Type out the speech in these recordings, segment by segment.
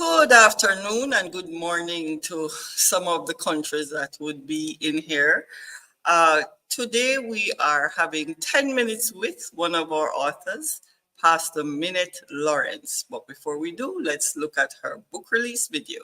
Good afternoon and good morning to some of the countries that would be in here. Today we are having 10 minutes with one of our authors, Pastor Minette Lawrence. But before we do, let's look at her book release video.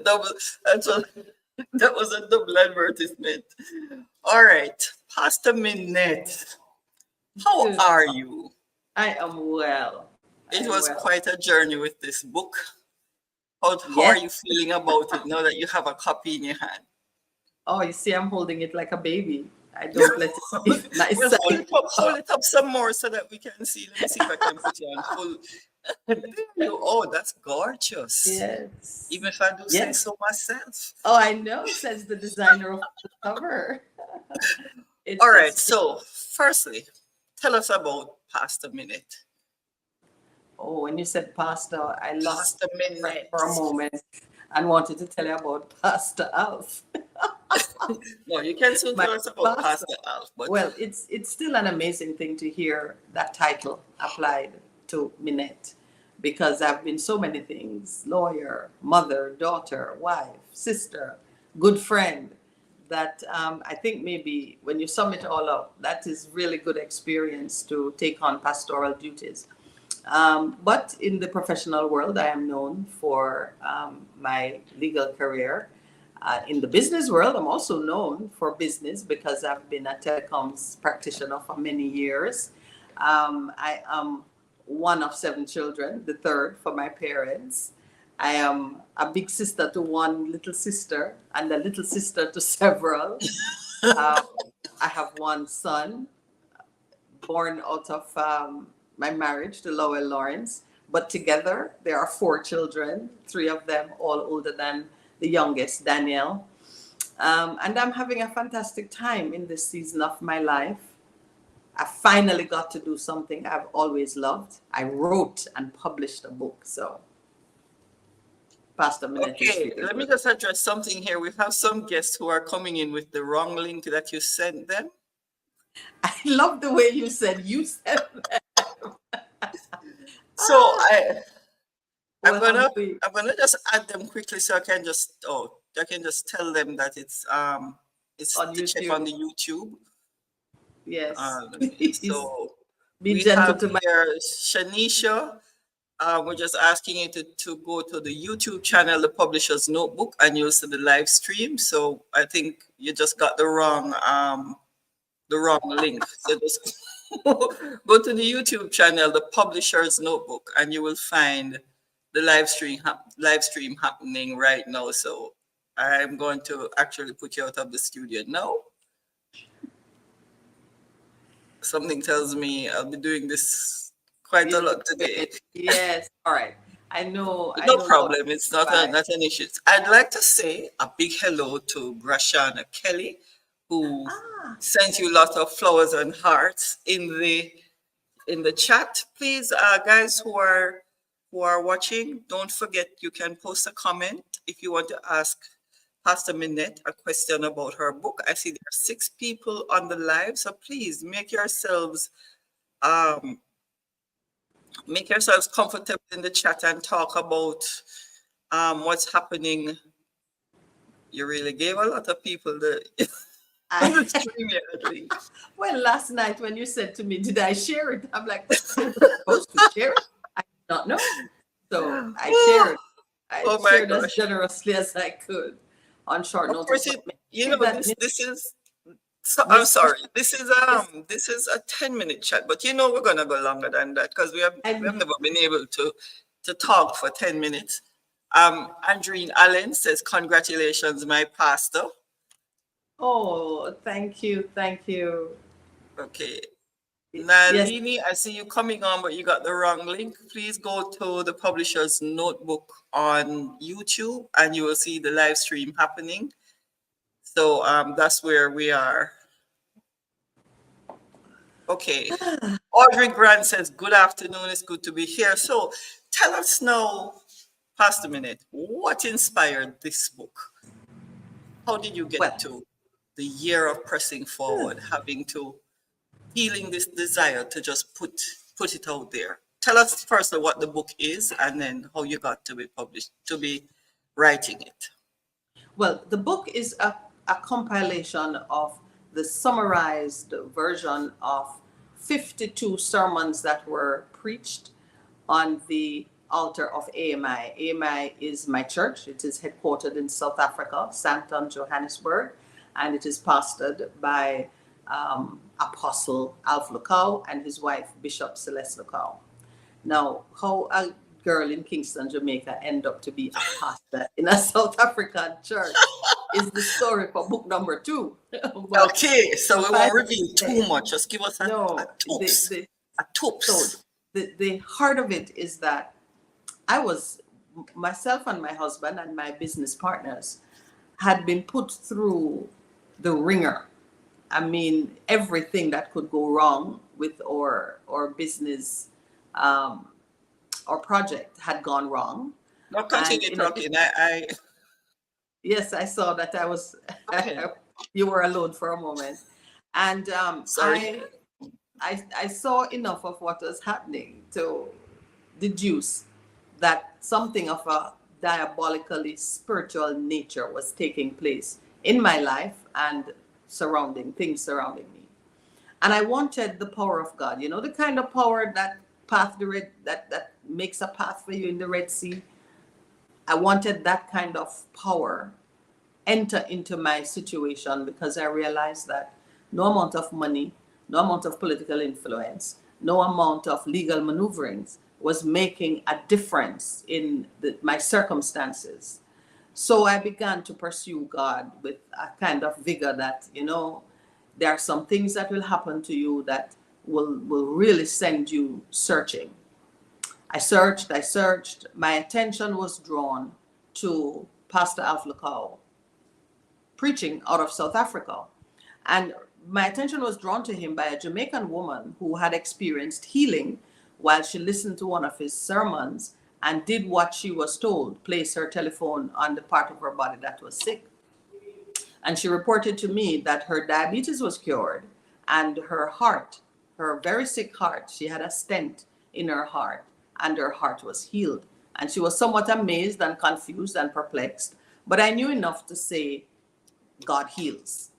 Double, that's what, that was a double advertisement. All right, Pastor Minette, how are you? I am well. It was quite a journey with this book. How are you feeling about it now that you have a copy in your hand? Oh, you see, I'm holding it like a baby. I don't let it see my Well, side. hold it up some more so that we can see. Let me see if I can put you on full. Oh, that's gorgeous. Yes. Even if I do say so myself. Oh, I know, says the designer of the cover. All right. So, firstly, tell us about Pastor Minette. Oh, when you said pastor, I lost Pastor Minette for a moment and wanted to tell you about Pastor Alf. No, you can soon tell us about Pastor Alf. But well, it's still an amazing thing to hear that title applied to Minette, because I've been so many things: lawyer, mother, daughter, wife, sister, good friend, that I think maybe when you sum it all up, that is really good experience to take on pastoral duties. But in the professional world, I am known for my legal career. In the business world, I'm also known for business because I've been a telecoms practitioner for many years. I am one of 7 children, the third for my parents. I am a big sister to one little sister and a little sister to several. I have one son born out of my marriage to Lowell Lawrence, but together there are 4 children, 3 of them all older than the youngest, Danielle. And I'm having a fantastic time in this season of my life. I finally got to do something I've always loved. I wrote and published a book. So, Pastor Minette. Okay, let me just address something here. We have some guests who are coming in with the wrong link that you sent them. I love the way you said them. So I'm gonna just add them quickly so I can just tell them that it's on YouTube. On the YouTube. Yes. So be we gentle have to my here Shanisha. We're just asking you to go to the YouTube channel, The Publisher's Notebook, and you'll see the live stream. So I think you just got the wrong link. So just go to the YouTube channel, The Publisher's Notebook, and you will find the live stream happening right now. So I'm going to actually put you out of the studio now. Something tells me I'll be doing this quite a lot today. Yes, all right. I know. No problem. It's not an issue. I'd like to say a big hello to Grashana Kelly, who sent you lots of flowers and hearts in the chat. Please, guys who are watching, don't forget you can post a comment if you want to ask Pastor Minette a question about her book. I see there are 6 people on the live, so please make yourselves comfortable in the chat and talk about what's happening. You really gave a lot of people the stream here. Well, last night when you said to me, "Did I share it?" I'm like, "I'm supposed to share it." I did not know, so I shared. I shared as generously as I could on short notice. This is. So, I'm sorry. This is a 10-minute chat, but we're gonna go longer than that because we have never been able to talk for 10 minutes. Andreen Allen says, "Congratulations, my pastor." Oh, thank you. Thank you. Okay. Yes. Nalini, I see you coming on, but you got the wrong link. Please go to the Publisher's Notebook on YouTube and you will see the live stream happening. So that's where we are. Okay. Audrey Grant says, good afternoon. It's good to be here. So tell us now, Pastor Minute, what inspired this book? How did you Well, get to the year of pressing forward, having to feeling this desire to just put it out there? Tell us first what the book is and then how you got to be published, to be writing it. well, the book is a compilation of the summarized version of 52 sermons that were preached on the altar of AMI. AMI is my church. It is headquartered in South Africa, Sandton, Johannesburg, and it is pastored by Apostle Alf Lukau and his wife, Bishop Celeste Lukau. Now, how a girl in Kingston, Jamaica, end up to be a pastor in a South African church is the story for book number 2. But Okay, so we won't reveal too much. Just give us a no, tips. A so tips. the heart of it is that myself and my husband and my business partners had been put through the ringer. I mean, everything that could go wrong with our business or project had gone wrong. Now And continue talking. I yes, I saw that I was, okay. you were alone for a moment. And Sorry. I saw enough of what was happening to deduce that something of a diabolically spiritual nature was taking place in my life and things surrounding me. And I wanted the power of God, the kind of power that that makes a path for you in the Red Sea. I wanted that kind of power enter into my situation because I realized that no amount of money, no amount of political influence, no amount of legal maneuverings was making a difference in my circumstances. So I began to pursue God with a kind of vigor that, there are some things that will happen to you that will really send you searching. I searched. My attention was drawn to Pastor Alf Lukau preaching out of South Africa. And my attention was drawn to him by a Jamaican woman who had experienced healing while she listened to one of his sermons and did what she was told, place her telephone on the part of her body that was sick. And she reported to me that her diabetes was cured and her heart, her very sick heart, she had a stent in her heart and her heart was healed. And she was somewhat amazed and confused and perplexed. But I knew enough to say, God heals.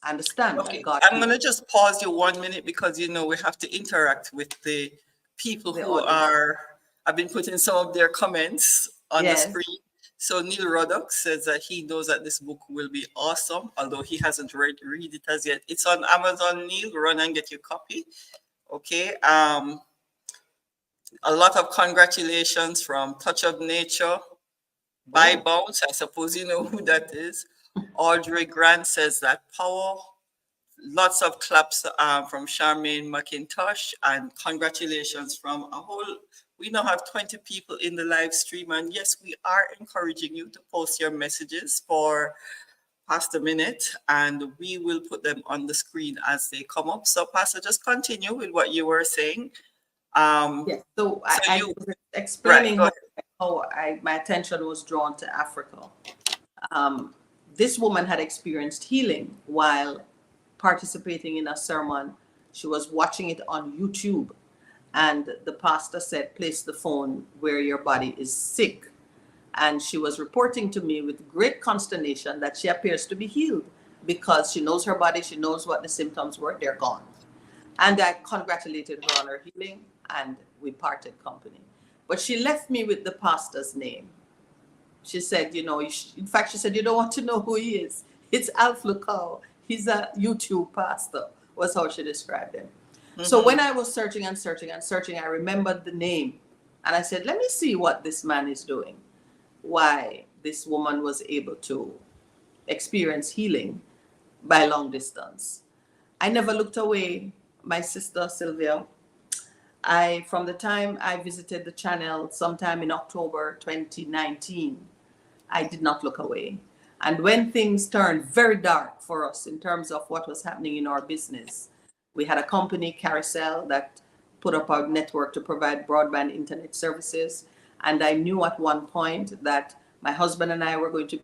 I understand that Okay. God I'm heals. gonna just pause you 1 minute because we have to interact with the people The who audience. I've been putting some of their comments on the Yes. screen. So Neil Ruddock says that he knows that this book will be awesome, although he hasn't read it as yet. It's on Amazon. Neil, run and get your copy. Okay. A lot of congratulations from Touch of Nature, By Bounce. I suppose you know who that is. Audrey Grant says that power. Lots of claps from Charmaine McIntosh and congratulations from we now have 20 people in the live stream. And yes, we are encouraging you to post your messages for Pastor Minute and we will put them on the screen as they come up. So Pastor, just continue with what you were saying. Yes. So I was explaining how my attention was drawn to Africa. This woman had experienced healing while participating in a sermon. She was watching it on YouTube, and the pastor said, place the phone where your body is sick. And she was reporting to me with great consternation that she appears to be healed because she knows her body, she knows what the symptoms were, they're gone. And I congratulated her on her healing, and we parted company. But she left me with the pastor's name. She said, in fact, she said, you don't want to know who he is. It's Alf Lukau. He's a YouTube pastor, was how she described him. Mm-hmm. So when I was searching, I remembered the name. And I said, let me see what this man is doing. Why this woman was able to experience healing by long distance. I never looked away. My sister Sylvia, from the time I visited the channel sometime in October 2019, I did not look away. And when things turned very dark for us in terms of what was happening in our business, we had a company, Carousel, that put up our network to provide broadband internet services. And I knew at one point that my husband and I were going to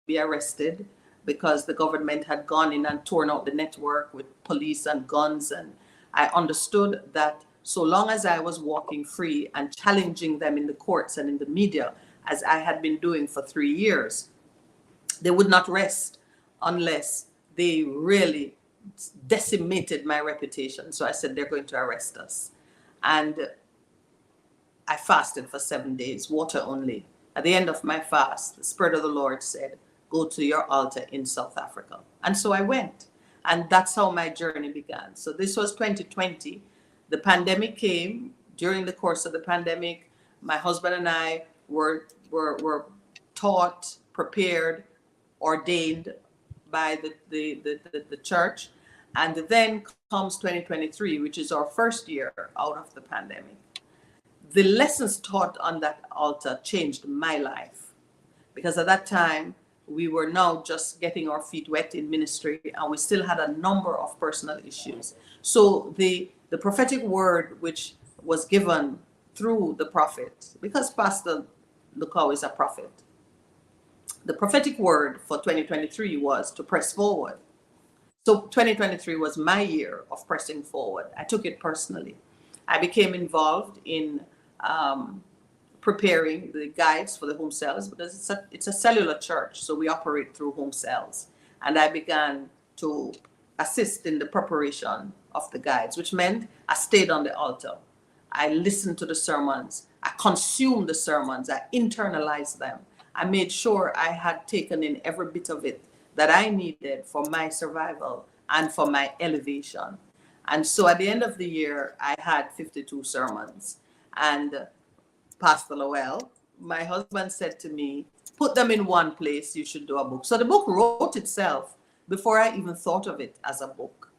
be arrested because the government had gone in and torn out the network with police and guns. And I understood that so long as I was walking free and challenging them in the courts and in the media, as I had been doing for 3 years, they would not rest unless they really decimated my reputation. So I said, they're going to arrest us. And I fasted for 7 days, water only. At the end of my fast, the Spirit of the Lord said, go to your altar in South Africa. And so I went. And that's how my journey began. So this was 2020. The pandemic came. During the course of the pandemic, my husband and I were taught, prepared, ordained by the church. And then comes 2023, which is our first year out of the pandemic. The lessons taught on that altar changed my life, because at that time we were now just getting our feet wet in ministry, and we still had a number of personal issues. So the prophetic word which was given through the prophet, because Pastor Lukau is a prophet, the prophetic word for 2023 was to press forward. So 2023 was my year of pressing forward. I took it personally. I became involved in preparing the guides for the home cells, because it's a cellular church, so we operate through home cells. And I began to assist in the preparation of the guides, which meant I stayed on the altar. I listened to the sermons. I consumed the sermons. I internalized them. I made sure I had taken in every bit of it that I needed for my survival and for my elevation. And so at the end of the year, I had 52 sermons. And Pastor Lowell, my husband, said to me, put them in one place, you should do a book. So the book wrote itself before I even thought of it as a book.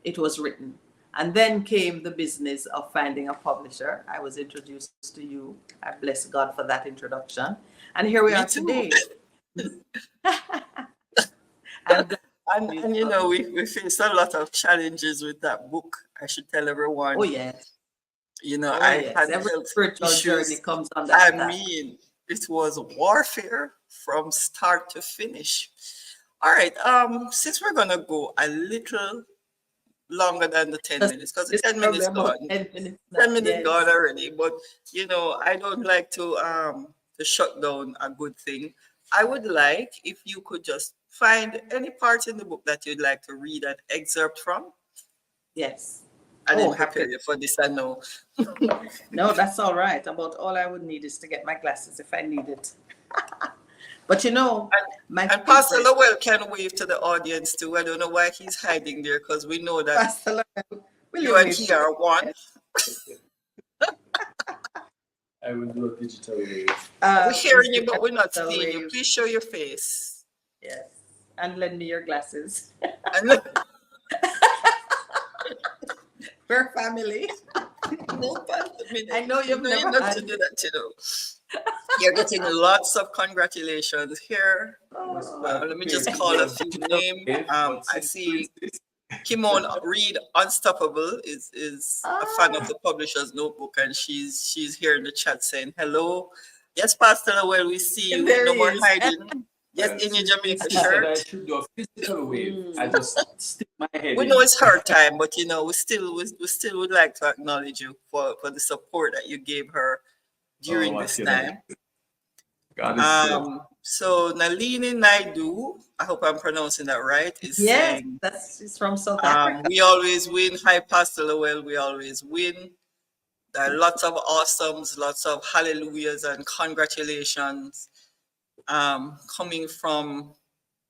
It was written. And then came the business of finding a publisher. I was introduced to you. I bless God for that introduction. And here we are today. And you know, we faced a lot of challenges with that book. I should tell everyone. Oh, yes. You know, had every spiritual journey comes on that. I mean, it was warfare from start to finish. All right. Since we're gonna go a little longer than the 10 minutes, because the 10 minutes gone. 10 minutes gone already. But you know, I don't like to shut down a good thing. I would like if you could just find any part in the book that you'd like to read an excerpt from. Yes. I didn't prepare you for this, I know. No, that's all right. About all I would need is to get my glasses if I need it. But you know, and Pastor Lowell can wave to the audience too. I don't know why he's hiding there, because we know that Pastor Lowell, you and he are one. I will do a digital wave. We're hearing you, but we're not seeing you. Please show your face. Yes. And lend me your glasses. We're family. No, I know you've never had to do that, you know. You're getting lots of congratulations here. Let me just call a few names. I see Kimon Reed Unstoppable is a fan of the Publisher's Notebook, and she's here in the chat saying hello. Yes, Pastor Lowell, we see you. No more hiding. Yes, in your Jamaica shirt. I should do a physical wave. I just stick my head. We know it's her time, but you know, we still would like to acknowledge you for the support that you gave her during this time. God is good. So Nalini Naidu, I hope I'm pronouncing that right, is saying she's from South Africa. We always win. Hi, Pastor Lowell, we always win. There are lots of awesomes, lots of hallelujahs and congratulations coming from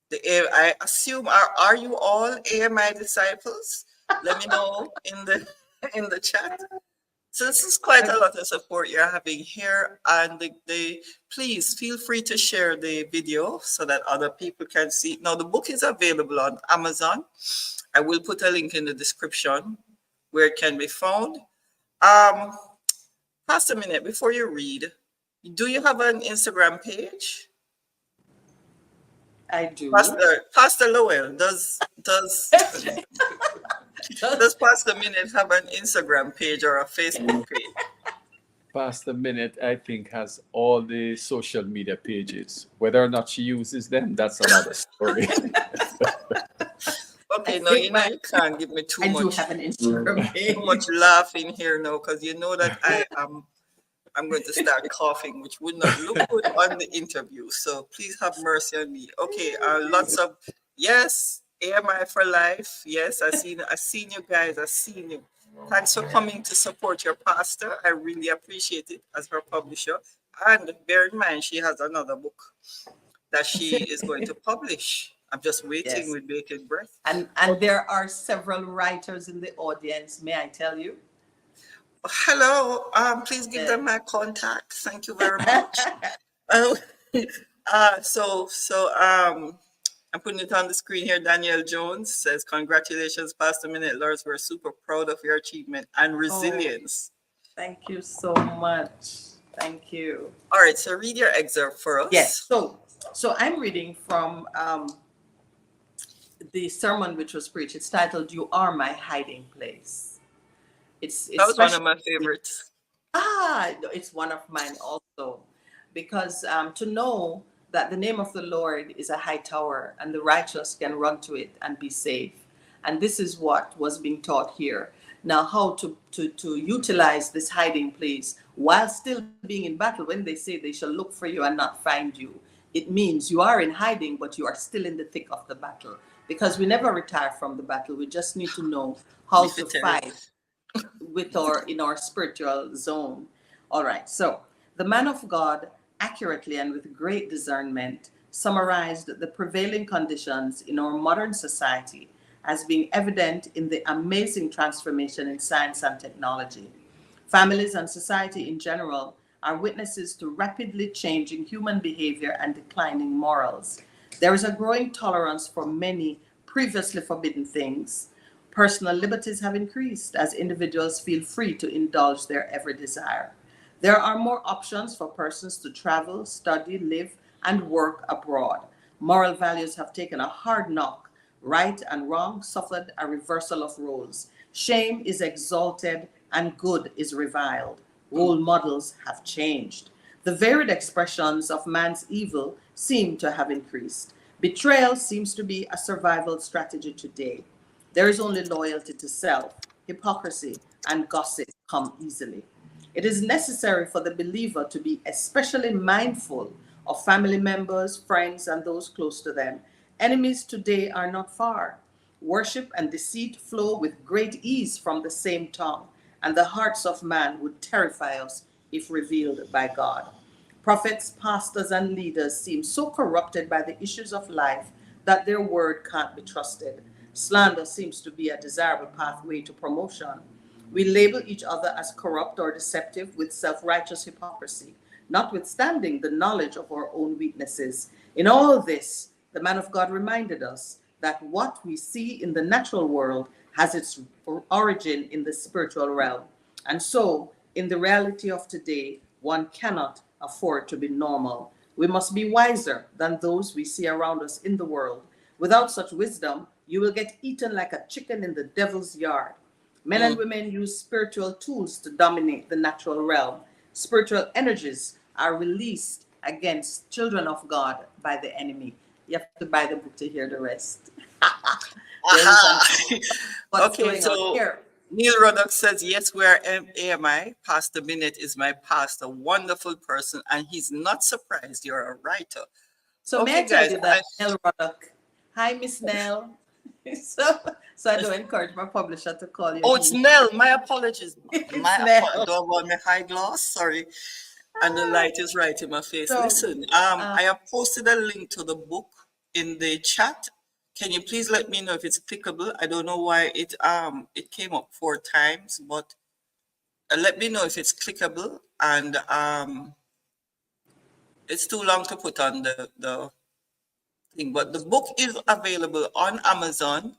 the I assume are you all AMI disciples? Let me know in the chat. So this is quite a lot of support you're having here, and please feel free to share the video so that other people can see. Now the book is available on Amazon. I will put a link in the description where it can be found. Pastor Minette, before you read, do you have an Instagram page? I do. Pastor Lowell, does Pastor Minette have an Instagram page or a Facebook page? Pastor Minette, I think, has all the social media pages. Whether or not she uses them, that's another story. Okay, no, you can't give me too much. I do have an Instagram page. Too much laughing here now, because you know that I'm going to start coughing, which would not look good on the interview. So please have mercy on me. Okay, lots of yes, AMI for life. Yes, I seen you guys. I seen you. Thanks for coming to support your pastor. I really appreciate it as her publisher. And bear in mind, she has another book that she is going to publish. I'm just waiting with bated breath. And there are several writers in the audience. May I tell you? Hello. Please give them my contact. Thank you very much. I'm putting it on the screen here. Danielle Jones says, "Congratulations, Pastor Minette Lawrence. We're super proud of your achievement and resilience." Thank you so much. Thank you. All right. So read your excerpt for us. Yes. So I'm reading from the sermon which was preached. It's titled, "You Are My Hiding Place." That was one of my favorites. It's one of mine also, because to know that the name of the Lord is a high tower and the righteous can run to it and be safe. And this is what was being taught here. Now, how to utilize this hiding place while still being in battle. When they say they shall look for you and not find you, it means you are in hiding, but you are still in the thick of the battle, because we never retire from the battle. We just need to know how to fight in our spiritual zone. All right. So the man of God accurately and with great discernment summarized the prevailing conditions in our modern society as being evident in the amazing transformation in science and technology. Families and society in general are witnesses to rapidly changing human behavior and declining morals. There is a growing tolerance for many previously forbidden things. Personal liberties have increased as individuals feel free to indulge their every desire. There are more options for persons to travel, study, live, and work abroad. Moral values have taken a hard knock. Right and wrong suffered a reversal of roles. Shame is exalted and good is reviled. Role models have changed. The varied expressions of man's evil seem to have increased. Betrayal seems to be a survival strategy today. There is only loyalty to self. Hypocrisy and gossip come easily. It is necessary for the believer to be especially mindful of family members, friends, and those close to them. Enemies today are not far. Worship and deceit flow with great ease from the same tongue, and the hearts of man would terrify us if revealed by God. Prophets, pastors, and leaders seem so corrupted by the issues of life that their word can't be trusted. Slander seems to be a desirable pathway to promotion. We label each other as corrupt or deceptive with self-righteous hypocrisy, notwithstanding the knowledge of our own weaknesses. In all this, the man of God reminded us that what we see in the natural world has its origin in the spiritual realm. And so, in the reality of today, one cannot afford to be normal. We must be wiser than those we see around us in the world. Without such wisdom, you will get eaten like a chicken in the devil's yard. Men and women use spiritual tools to dominate the natural realm. Spiritual energies are released against children of God by the enemy. You have to buy the book to hear the rest. Okay, so Neil Ruddock says, yes, we are AMI. Pastor Minette is my pastor, wonderful person, and he's not surprised you're a writer. So may I tell you that Nell Ruddock, hi, Miss Nell. So I don't encourage my publisher to call you. Oh, it's Nell. My apologies. Don't want me high gloss. Sorry. And the light is right in my face. So, listen, I have posted a link to the book in the chat. Can you please let me know if it's clickable? I don't know why it came up 4 times, but let me know if it's clickable, and it's too long to put on the thing, but the book is available on Amazon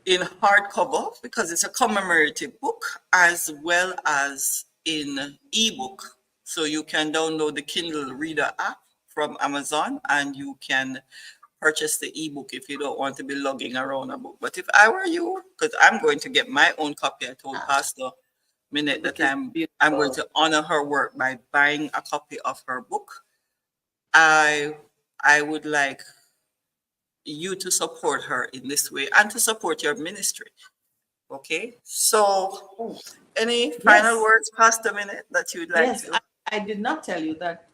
in hardcover because it's a commemorative book, as well as in ebook. So you can download the Kindle Reader app from Amazon, and you can purchase the ebook if you don't want to be lugging around a book. But if I were you, because I'm going to get my own copy, I told Pastor Minute Book that is I'm going beautiful. to honor her work by buying a copy of her book. I would like you to support her in this way and to support your ministry. Okay, so any final Yes, words, Pastor Minute, that you'd like yes. to? I did not tell you that.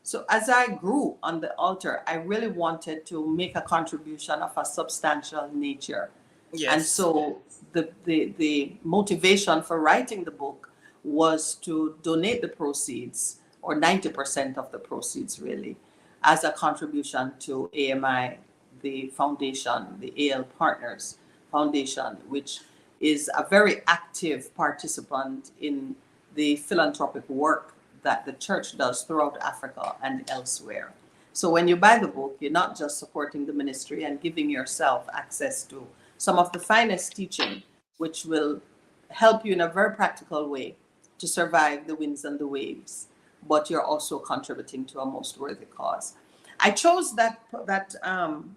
So as I grew on the altar, I really wanted to make a contribution of a substantial nature. And Yes. so the motivation for writing the book was to donate the proceeds, or 90% of the proceeds really, as a contribution to AMI, the foundation, the AL Partners Foundation, which is a very active participant in the philanthropic work that the church does throughout Africa and elsewhere. So when you buy the book, you're not just supporting the ministry and giving yourself access to some of the finest teaching, which will help you in a very practical way to survive the winds and the waves, but you're also contributing to a most worthy cause. I chose that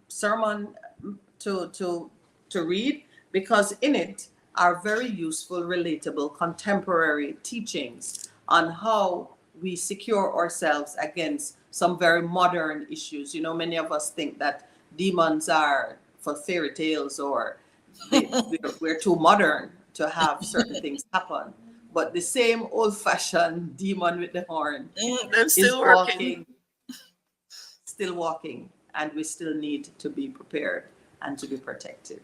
sermon to read because in it are very useful, relatable, contemporary teachings on how we secure ourselves against some very modern issues. You know, many of us think that demons are for fairy tales, or we're too modern to have certain things happen. But the same old fashioned demon with the horn They're is still working. walking, still walking, and we still need to be prepared and to be protected.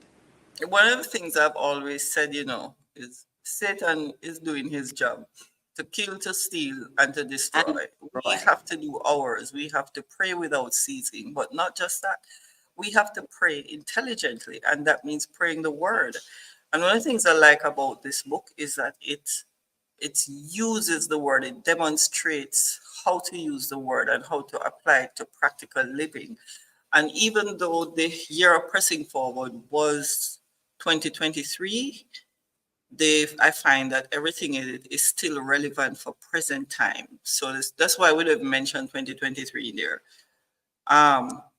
One of the things I've always said, is Satan is doing his job to kill, to steal, and to And destroy. We right. have to do ours. We have to pray without ceasing. But not just that, we have to pray intelligently, and that means praying the word. And one of the things I like about this book is that it uses the word, it demonstrates how to use the word and how to apply it to practical living. And even though the year of pressing forward was 2023, I find that everything in it is still relevant for present time. So that's why we have mentioned 2023 there,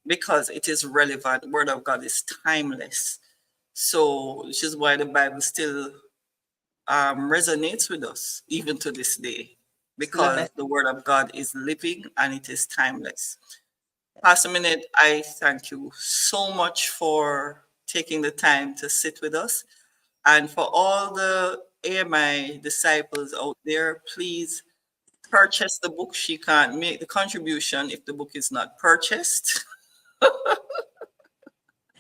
because it is relevant. The Word of God is timeless. So, which is why the Bible still resonates with us even to this day, Still a because the Word of God is living and it is timeless. Pastor Minute, I thank you so much for taking the time to sit with us. And for all the AMI disciples out there, please purchase the book. She can't make the contribution if the book is not purchased.